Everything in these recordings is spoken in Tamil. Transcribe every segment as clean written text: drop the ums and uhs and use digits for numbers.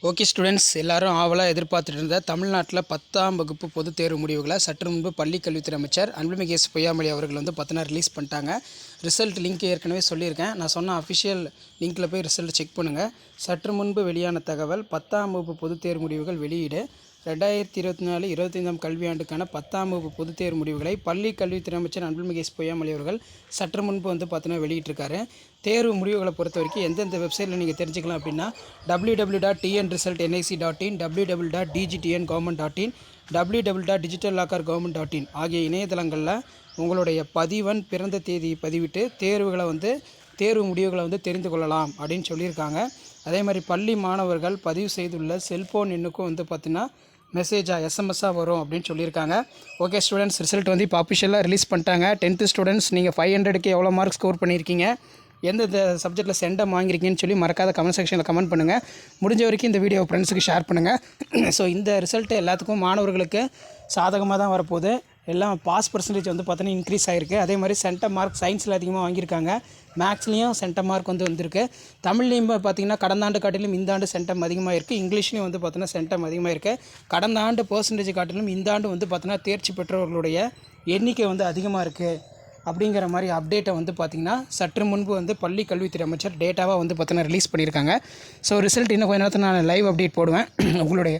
ஓகே ஸ்டூடெண்ட்ஸ் எல்லாரும் ஆவலாக எதிர்பார்த்துட்டு இருந்த தமிழ்நாட்டில் 10ஆம் வகுப்பு பொதுத் தேர்வு முடிவுகளை சற்று முன்பு பள்ளிக் கல்வித்துறை அமைச்சர் அன்பில்மிகு பொய்யாமொழி அவர்கள் பார்த்தீங்கன்னா ரிலீஸ் பண்ணிட்டாங்க. ரிசல்ட் லிங்க் ஏற்கனவே சொல்லியிருக்கேன். நான் சொன்ன அஃபிஷியல் லிங்க்கில் போய் ரிசல்ட் செக் பண்ணுங்கள். சற்று முன்பு வெளியான தகவல் 10ஆம் வகுப்பு பொதுத் தேர்வு முடிவுகள் வெளியீடு 2024-25ஆம் கல்வியாண்டுக்கான 10ஆம் வகுப்பு பொதுத் தேர்வு முடிவுகளை பள்ளிக் கல்வித்துறை அமைச்சர் அன்பில்மிகு பொய்யாமொழி அவர்கள் சற்று முன்பு பார்த்தீங்கன்னா வெளியிட்டிருக்காரு. தேர்வு முடிவுகளை பொறுத்த வரைக்கும் எந்தெந்த வெப்சைட்டில் நீங்கள் தெரிஞ்சுக்கலாம் அப்படின்னா www.tnresult.nic.in, www.dgtngovernment.in, www.digitallocker.government.in ஆகிய இணையதளங்களில் உங்களுடைய பதிவன் பிறந்த தேதி பதிவிட்டு தேர்வு முடிவுகளை தெரிந்து கொள்ளலாம் அப்படின்னு சொல்லியிருக்காங்க. அதே மாதிரி பள்ளி மாணவர்கள் பதிவு செய்துள்ள செல்ஃபோன் எண்ணுக்கும் பார்த்தீங்கன்னா மெசேஜாக எஸ்எம்எஸ்ஸாக வரும் அப்படின்னு சொல்லியிருக்காங்க. ஓகே ஸ்டூடெண்ட்ஸ், ரிசல்ட் இப்போ அஃபிஷியலாக ரிலீஸ் பண்ணிட்டாங்க. 10th ஸ்டூடெண்ட்ஸ் நீங்கள் 500க்கு எவ்வளோ மார்க் ஸ்கோர் பண்ணியிருக்கீங்க, எந்தெந்த சப்ஜெக்ட்டில் சென்டம் வாங்கியிருக்கீங்கன்னு சொல்லி மறக்காத கமெண்ட் செக்ஷனில் கமெண்ட் பண்ணுங்கள். முடிஞ்ச வரைக்கும் இந்த வீடியோ ஃப்ரெண்ட்ஸுக்கு ஷேர் பண்ணுங்கள். ஸோ இந்த ரிசல்ட்டு எல்லாத்துக்கும் மாணவர்களுக்கு சாதகமாக தான் வரப்போகுது. எல்லாம் பாஸ் பர்சன்டேஜ் பார்த்தீங்கன்னா இன்க்ரீஸ் ஆகிருக்கு. அதே மாதிரி சென்டம் மார்க் சயின்ஸில் அதிகமாக வாங்கியிருக்காங்க. மேக்ஸ்லேயும் சென்டம் மார்க் வந்திருக்கு. தமிழ்லேயும் பார்த்திங்கன்னா கடந்த ஆண்டு காட்டிலும் இந்த ஆண்டு சென்டம் அதிகமாக இருக்குது. இங்கிலீஷ்லேயும் பார்த்தீங்கன்னா சென்டம் அதிகமாக இருக்குது. கடந்த ஆண்டு பர்சன்டேஜ் காட்டிலும் இந்த ஆண்டு பார்த்தீங்கன்னா தேர்ச்சி பெற்றவர்களுடைய எண்ணிக்கை அதிகமாக இருக்குது அப்படிங்கிற மாதிரி அப்டேட்டை பார்த்திங்கன்னா சற்று முன்பு பள்ளி கல்வித்துறை அமைச்சர் டேட்டாவாக பார்த்தீங்கன்னா ரிலீஸ் பண்ணியிருக்காங்க. ஸோ ரிசல்ட் இன்னும் கொஞ்ச நேரத்தில் நான் லைவ் அப்டேட் போடுவேன். உங்களுடைய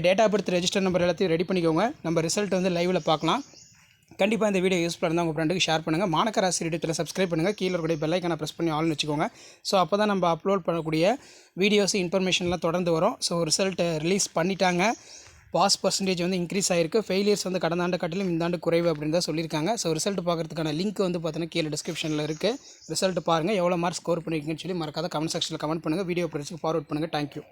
date of birth register number எல்லாத்தையும் ரெடி பண்ணிக்கோங்க. நம்ம ரிசல்ட் லைவில் பார்க்கலாம். கண்டிப்பாக இந்த வீடியோ யூஸ்ஃபுல்லாக இருந்தால் உங்கள் ஃப்ரெண்டுக்கு ஷேர் பண்ணுங்கள். மாணக்க ராசி யூடியூப்பில் சப்ஸ்கிரைப் பண்ணுங்கள். கீழே இருக்கக்கூடிய பெல் ஐக்கானை ப்ரெஸ் பண்ணி ஆல்னு வச்சுக்கோங்க. ஸோ அப்போ தான் நம்ம அப்லோட் பண்ணக்கூடிய வீடியோஸ் இன்ஃபர்மேஷன்லாம் தொடர்ந்து வரும். ஸோ ரிசல்ட் ரிலீஸ் பண்ணிட்டாங்க. பாஸ் பர்சன்டேஜ் இன்க்ரீஸ் ஆகிருக்கு. ஃபெயிலியர்ஸ் கடந்த ஆண்டு காட்டிலும் இந்த ஆண்டு குறைவு அப்படின்னு தான் சொல்லியிருக்காங்க. ஸோ ரிசல்ட் பார்க்குறதுக்கான லிங்க் பார்த்தீங்கன்னா கீழே டிஸ்கிரிப்ஷனில் இருக்குது. ரிசல்ட் பாருங்கள், எவ்வளோ மார்க் ஸ்கோர் பண்ணியிருக்கீங்கன்னு சொல்லி மறக்காத கமெண்ட் செக்ஷனில் கமெண்ட் பண்ணுங்கள். வீடியோ பிடிச்சி ஃபார்வர்ட் பண்ணுங்கள். தேங்க்யூ.